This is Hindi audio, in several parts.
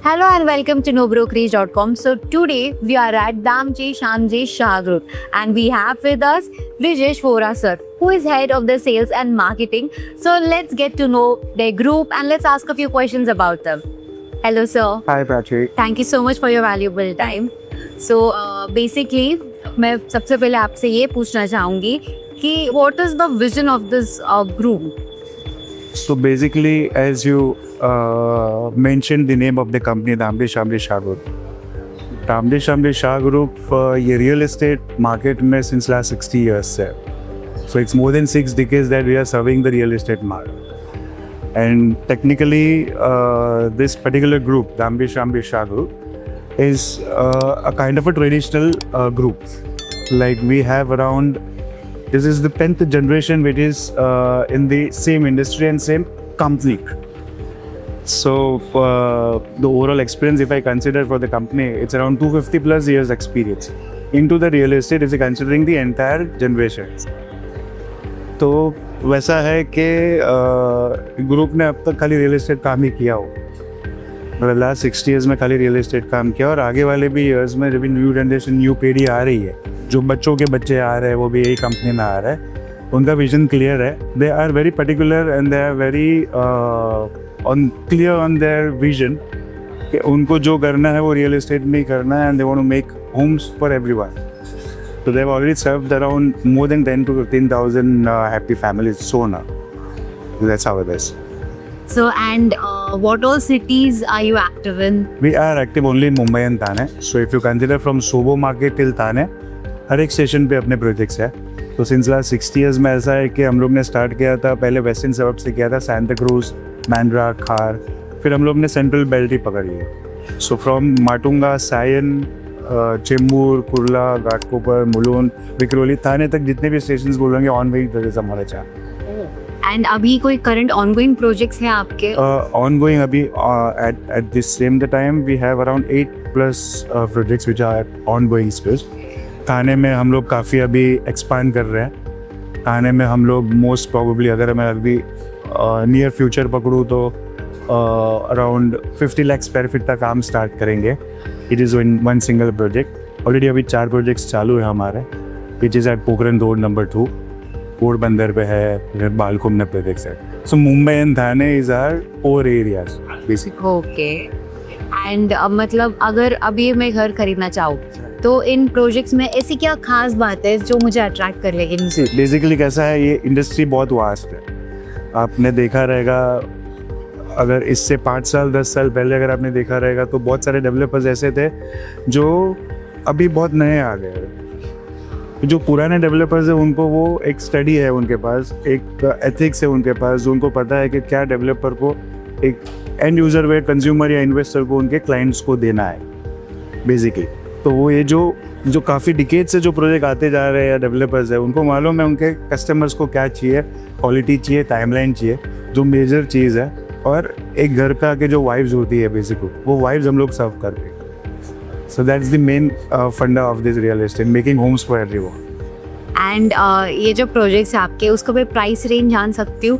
Hello and welcome to NoBrokerage.com. So today we are at Damji Shamji Shah Group and we have with us Brijesh Vora sir, who is head of the sales and marketing. So let's get to know their group and let's ask a few questions about them. Hello sir. Hi Prachi. Thank you so much for your valuable time. So basically मैं सबसे पहले आपसे ये पूछना चाहूँगी कि what is the vision of this group? So basically, as you mentioned the name of the company, Damji Shamji Shah Group. Damji Shamji Shah Group ये real estate market में since last 60 years है. So it's more than 6 decades that we are serving the real estate market. And technically, this particular group, Damji Shamji Shah Group, is a kind of a traditional group. Like we have around, this is the 10th generation which is in the same industry and same company. So the overall experience, if I consider for the company, it's around 250 plus years experience into the real estate if you considering the entire generation. तो वैसा है कि ग्रुप ने अब तक खाली रियल एस्टेट काम ही किया हो, मतलब लास्ट 60 ईयर्स में खाली रियल एस्टेट काम किया, और आगे वाले भी ईयर्स में जब न्यू जनरेशन न्यू पीढ़ी आ रही है, जो बच्चों के बच्चे आ रहे हैं वो भी यही कंपनी में आ रहे हैं, उनका विजन क्लियर है. They are very particular and they are very clear on their vision कि उनको जो करना है वो रियल एस्टेट में ही करना है, and they want to make homes for everyone. So they've already served around more than 10 to 15,000 happy families so now. That's how it is. So and what all cities are you active in? We are active only in Mumbai and Thane. So if you consider from Sobo market till Thane, हर एक स्टेशन पे अपने प्रोजेक्ट्स है. तो सिंस लास्ट 60 ईयर्स में ऐसा है कि हम लोग ने स्टार्ट किया था, पहले वेस्टर्न सबब से किया था, सांता क्रूज, मैंड्रा, खार, फिर हम लोग ने सेंट्रल बेल्ट ही पकड़ी है. सो फ्रॉम माटुंगा, सायन, चेम्बूर, कुर्ला, घाटकोपर, मुलुंड, विक्रोली, थाने तक जितने भी स्टेशंस बोलेंगे ऑन वेइंग प्रोजेक्ट्स हमारे चाह. एंड अभी कोई करंट ऑनगोइंग प्रोजेक्ट्स हैं आपके? ऑनगोइंग अभी at this same the time we have around 8+ projects which are ongoing stage. Thane में हम लोग काफ़ी अभी एक्सपांड कर रहे हैं. थाने में हम लोग मोस्ट प्रोबेबली, अगर मैं अभी नियर फ्यूचर पकड़ूँ तो अराउंड 50 लाख स्क्वायर फीट तक काम स्टार्ट करेंगे. It is in one single project. Already अभी 4 प्रोजेक्ट्स चालू है हमारे, which is at Pokhran road number 2, Porbandar पे है, बालकुम में प्रोजेक्ट्स है. So Mumbai and Thane is are 4 areas basic. Okay. And मतलब अगर अभी मैं घर खरीदना चाहूँ तो इन प्रोजेक्ट्स में ऐसी क्या खास बात है जो मुझे अट्रैक्ट कर लेगी? बेसिकली कैसा है, ये इंडस्ट्री बहुत वास्ट है. आपने देखा रहेगा, अगर इससे 5 साल 10 साल पहले अगर आपने देखा रहेगा तो बहुत सारे डेवलपर्स ऐसे थे जो अभी बहुत नए आ गए. जो पुराने डेवलपर्स हैं उनको वो एक स्टडी है, उनके पास एक एथिक्स है उनके पास, जो उनको पता है कि क्या डेवलपर को एक एंड यूज़र वे कंज्यूमर या इन्वेस्टर को उनके क्लाइंट्स को देना है बेसिकली. तो वो ये जो काफ़ी डिकेड से जो प्रोजेक्ट आते जा रहे हैं या डेवलपर्स है, उनको मालूम है उनके कस्टमर्स को क्या चाहिए, क्वालिटी चाहिए, टाइमलाइन चाहिए, जो मेजर चीज़ है, और एक घर का के जो वाइब्स होती है बेसिकली, वो वाइब्स हम लोग सर्व करते हैं. सो दैट्स द मेन फंडा of this real estate, making Holmes for everyone. And ये जो प्रोजेक्ट्स है आपके, उसका मैं प्राइस रेंज जान सकती हूँ?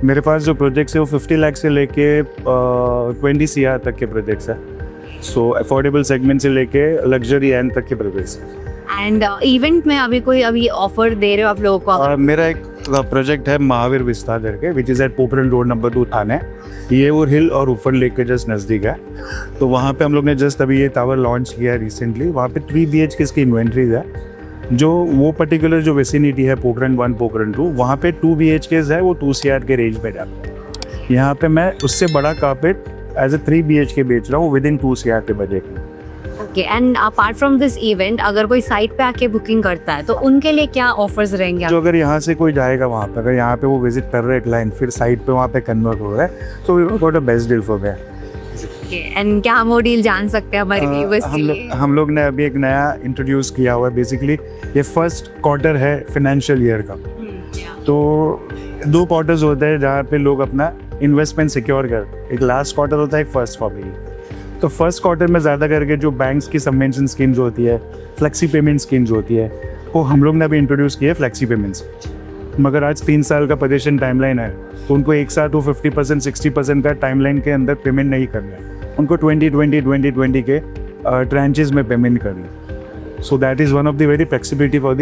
मेरे पास जो प्रोजेक्ट्स है वो 50 लाख से लेके 20 CR तक के प्रोजेक्ट्स है. सो अफोर्डेबल सेगमेंट से लेके लग्जरी एंड तक के प्रोजेक्ट्स है. एंड इवेंट में अभी ऑफर दे रहे हो आप लोगों को? मेरा एक प्रोजेक्ट है महावीर विस्तार करके, which is at Pokhran road number 2 Thane. ये वो हिल और ऊपर लेक के जस्ट नज़दीक है. तो वहाँ पे हम लोग ने जस्ट अभी ये टावर लॉन्च किया है रिसेंटली. वहाँ पे 3 BHK की इन्वेंट्रीज है. जो वो पर्टिकुलर जो वेसिनिटी है पोखरण 1, पोखरण 2, वहाँ पे 2 BHK है, वो 2 CR के रेंज में जाता है. यहाँ पे मैं उससे बड़ा कारपेट एज ए 3 BHK बेच रहा हूँ विद इन 2 CR के बजट में. Okay. And apart from this event, अगर कोई साइट पे आके बुकिंग करता है तो उनके लिए क्या ऑफर्स रहेंगे? जो अगर यहाँ से कोई जाएगा वहाँ पे, अगर यहाँ पे वो विजिट कर रहे हैं क्लाइंट, फिर साइट पे वहाँ पे कन्वर्ट हो रहा है, तो we got a best deal for them. And क्या हम वो डील जान सकते हैं हमारे व्यूअर्स के लिए? हम लोग ने अभी एक नया इंट्रोड्यूस किया हुआ है. बेसिकली ये फर्स्ट क्वार्टर है फाइनेंशियल ईयर का. तो 2 क्वार्टर्स होते हैं जहाँ पे लोग अपना इन्वेस्टमेंट सिक्योर कर. एक लास्ट क्वार्टर होता है, एक फर्स्ट क्वार्टर. तो फर्स्ट क्वार्टर में ज़्यादा करके जो बैंक्स की सबवेंशन स्कीम्स होती है, फ्लेक्सी पेमेंट स्कीम्स होती है, वो हम लोग ने अभी इंट्रोड्यूस किया है फ्लेक्सी पेमेंट्स. मगर आज 3 साल का पोजीशन टाइमलाइन है, तो उनको एक साथ वो 50% 60% का टाइमलाइन के अंदर पेमेंट नहीं करना है. उनको 2020 के ट्रांचेस में पेमेंट करी। So that is one of the very flexibility for the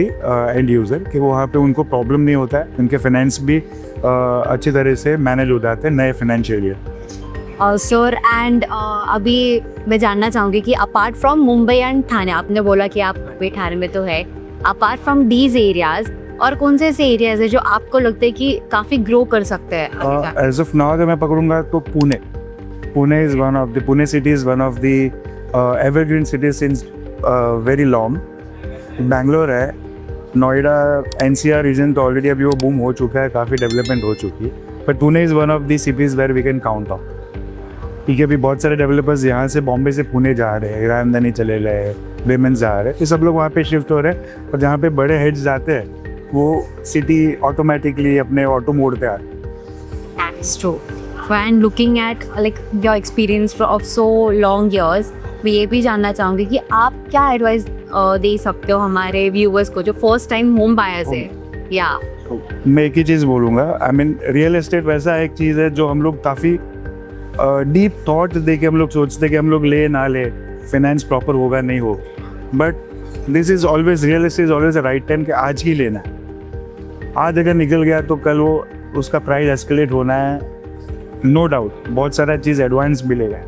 end user कि वहाँ पे उनको प्रॉब्लम नहीं होता है, उनके फाइनेंस भी अच्छी तरह से मैनेज हो जाते हैं नए फाइनेंशियल ईयर। सर एंड अभी मैं जानना चाहूँगी कि apart from Mumbai and Thane, आपने बोला कि आप मुंबई ठाणे में तो है, अपार्ट फ्रॉम दीज एरियाज और कौन से ऐसे एरियाज है जो आपको लगता है कि काफ़ी ग्रो कर सकते हैं? एज ऑफ नाउ अगर मैं पकड़ूंगा तो Pune is one of the, Pune city is one of the evergreen cities since very long. Bangalore है, नोएडा NCR रीजन तो ऑलरेडी अभी वो बूम हो चुका है, काफ़ी डेवलपमेंट हो चुकी है, but Pune is one of the cities where we can count on. ठीक है, अभी बहुत सारे डेवलपर्स यहाँ से बॉम्बे से पुणे जा रहे हैं, रामधानी चले रहे, वेमेंस जा रहे हैं, ये सब लोग वहाँ पे शिफ्ट हो रहे हैं, और जहाँ पे बड़े हेड्स जाते हैं वो सिटी ऑटोमेटिकली अपने ऑटो मोड पे आ रहे हैं। That's true. And looking at like your experience of so long years, मैं ये भी जानना चाहूँगी कि आप क्या एडवाइस दे सकते हो हमारे व्यूअर्स को जो फर्स्ट टाइम होम बायर्स है? या मैं एक ही चीज़ बोलूँगा, आई मीन रियल एस्टेट वैसा एक चीज़ है जो हम लोग काफ़ी डीप थॉट दे के हम लोग सोचते कि हम लोग ले ना ले, फाइनेंस प्रॉपर होगा नहीं हो, but this is always, real estate is always the right time कि आज ही लेना है। आज अगर निकल गया तो कल वो उसका प्राइस एस्केलेट होना है, नो डाउट बहुत सारा चीज़ एडवांस मिलेगा,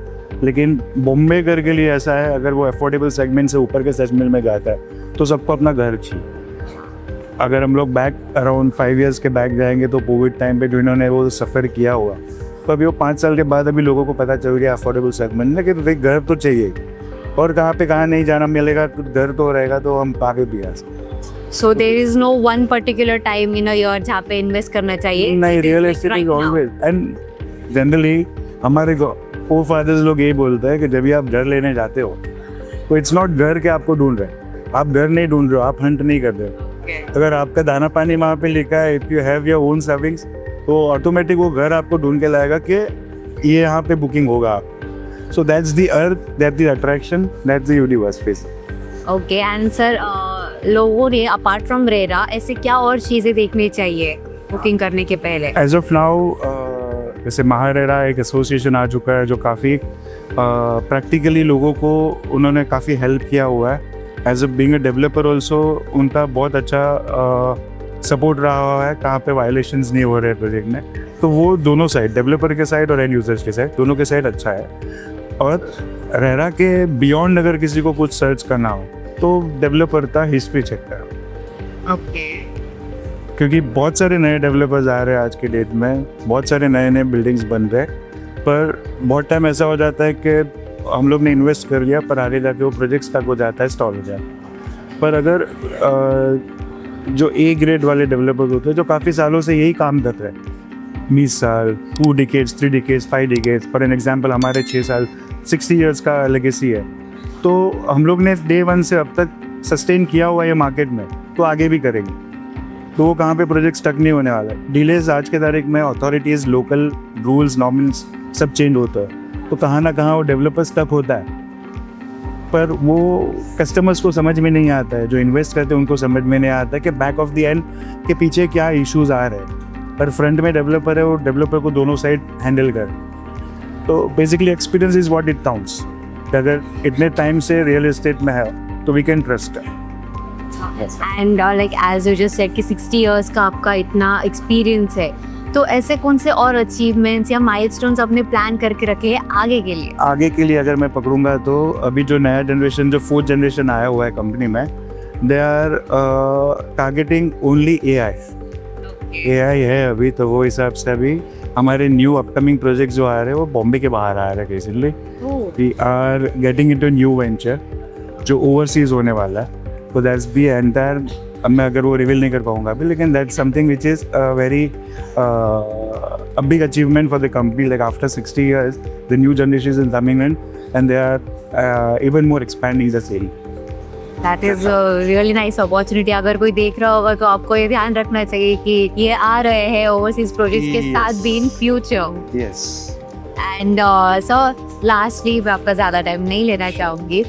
लेकिन बॉम्बे घर के लिए ऐसा है, अगर वो अफोर्डेबल सेगमेंट से ऊपर के सेगमेंट में जाता है तो सबको अपना घर चाहिए। अगर हम लोग बैक अराउंड 5 years के बैक जाएंगे तो कोविड टाइम पे जो इन्होंने वो सफ़र किया हुआ, तो अभी वो 5 साल के बाद अभी लोगों को पता चल गया अफोर्डेबल सेगमेंट में कि भाई घर तो चाहिए, और कहाँ पे कहाँ नहीं जाना मिलेगा, तो घर तो रहेगा तो हम आगे भी आ सकते। So there is no one particular time in a year जहाँ पे इन्वेस्ट करना चाहिए? नहीं, real estate is always, and generally हमारे फोर फादर्स लोग यही बोलते हैं कि जब भी आप घर लेने जाते हो तो इट्स नॉट घर के आपको ढूंढ रहे हैं, आप घर नहीं ढूंढ रहे हो, आप हंट नहीं कर रहे हो। अगर आपका दाना पानी वहाँ पे लिखा है, if you have your own savings, तो ऑटोमेटिक वो घर आपको ढूंढ के लाएगा कि ये यहाँ पे बुकिंग होगा आप। So that's the earth, that's the attraction, that's the universe face. Okay, and sir लोगों ने अपार्ट फ्रॉम रेरा ऐसे क्या और चीज़ें देखनी चाहिए बुकिंग करने के पहले? एज ऑफ नाउ जैसे महारेरा एक एसोसिएशन आ चुका है जो काफ़ी प्रैक्टिकली लोगों को उन्होंने काफ़ी हेल्प किया हुआ है। As a being a developer also उनका बहुत अच्छा सपोर्ट रहा हुआ है, कहाँ पे वायलेशंस नहीं हो रहे प्रोजेक्ट में, तो वो दोनों साइड, डेवलपर के साइड और एंड यूजर्स के साइड, दोनों के साइड अच्छा है। और रेरा के बियॉन्ड अगर किसी को कुछ सर्च करना हो तो डेवलपर का हिस्ट्री चेक करो। ओके, क्योंकि बहुत सारे नए डेवलपर्स आ रहे हैं आज के डेट में, बहुत सारे नए नए बिल्डिंग्स बन रहे हैं, पर बहुत टाइम ऐसा हो जाता है कि हम लोग ने इन्वेस्ट कर लिया पर आगे जाके वो प्रोजेक्ट स्टक हो जाता है, स्टॉल हो जाता है। पर अगर जो ए ग्रेड वाले डेवलपर्स होते हैं जो काफ़ी सालों से यही काम कर रहे हैं, 20 साल, 2 decades, 3 decades, 5 decades, for an example हमारे 6 साल, 60 years का लेगेसी है, तो हम लोग ने डे 1 से अब तक सस्टेन किया हुआ ये मार्केट में, तो आगे भी करेंगे, तो वो कहाँ पे प्रोजेक्ट स्टक नहीं होने वाला है। डिलेज आज के तारीख में अथॉरिटीज़, लोकल रूल्स, नॉर्म्स सब चेंज होता है, तो कहाँ ना कहाँ वो डेवलपर स्टक होता है, पर वो कस्टमर्स को समझ में नहीं आता है, जो इन्वेस्ट करते हैं उनको समझ में नहीं आता कि बैक ऑफ द एंड के पीछे क्या इश्यूज आ रहे हैं, पर फ्रंट में डेवलपर है, वो डेवलपर को दोनों साइड हैंडल कर। तो basically experience is what it counts. अगर इतने टाइम से रियल एस्टेट में है तो we can trust. And like as you just said कि 60 इयर्स का आपका इतना एक्सपीरियंस है, तो ऐसे कौन से और अचीवमेंट्स या माइलस्टोन्स आपने प्लान करके रखे हैं आगे के लिए? आगे के लिए अगर मैं पकड़ूंगा तो अभी जो नया जनरेशन, जो 4th जनरेशन आया हुआ है कंपनी में, they are targeting only AI है अभी, तो वो हिसाब से अभी हमारे न्यू अपकमिंग प्रोजेक्ट जो आ रहे हैं वो बॉम्बे के बाहर आ रहे हैं। Basically we are getting into new venture जो ओवरसीज होने वाला है, तो दैट्स बी एंटायर, अब मैं अगर वो रिवील नहीं कर पाऊंगा अभी, लेकिन that's something which is very a big achievement for the company. Like after 60 years, the new generation is coming in and they are even more expanding the sale. That is a really nice opportunity. अगर कोई देख रहा होगा तो आपको ये ध्यान रखना चाहिए कि ये आ रहे हैं ओवरसीज प्रोजेक्ट्स के साथ भी in future. Yes. And sir lastly मैं आपका ज़्यादा टाइम नहीं लेना चाहूँगी,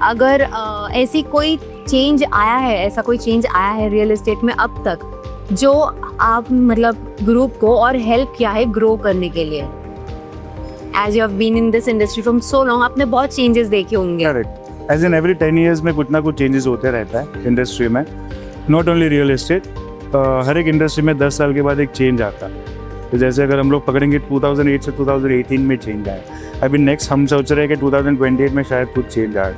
अगर ऐसी कोई चेंज आया है, ऐसा कोई चेंज आया है रियल एस्टेट में अब तक जो आप मतलब ग्रुप को और हेल्प किया है ग्रो करने के लिए? As you have been in this industry from so long, आपने बहुत चेंजेस देखे होंगे. Correct. As in every 10 years में कुछ ना कुछ चेंजेस होते रहता है इंडस्ट्री में. नॉट ओनली रियल एस्टेट, हर एक इंडस्ट्री में 10 साल के बाद एक चेंज आता है. तो जैसे अगर हम लोग पकड़ेंगे 2008 से 2018 में चेंज आया. अभी नेक्स्ट हम सोच रहे हैं कि 2028 में शायद कुछ चेंज आए.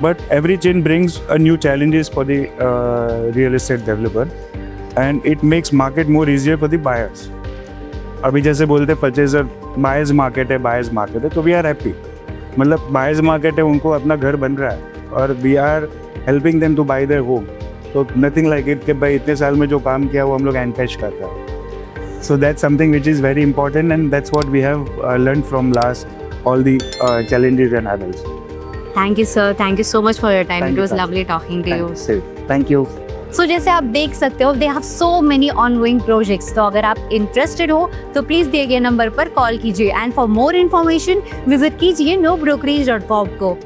But every change brings a new challenges for the real estate developer and it makes market more easier for the buyers. अभी जैसे बोलते परचेजर बायर्स मार्केट है, तो वी आर हैप्पी. मतलब बायर्स मार्केट है, उनको अपना घर बन रहा है और we are helping them to buy their home. तो नथिंग लाइक इट कि भाई इतने साल में जो काम किया वो हम लोग एनकैश करते हैं. So that's something which is very important, and that's what we have learned from last all the challenges and hurdles. Thank you sir, thank you so much for your time. Thank It you, was sir. lovely talking to you. Thank you. So जैसे आप देख सकते हो, they have so many ongoing projects. तो अगर आप interested हो तो प्लीज दिए गए नंबर पर कॉल कीजिए, and for more information visit कीजिए nobrokerage.com को.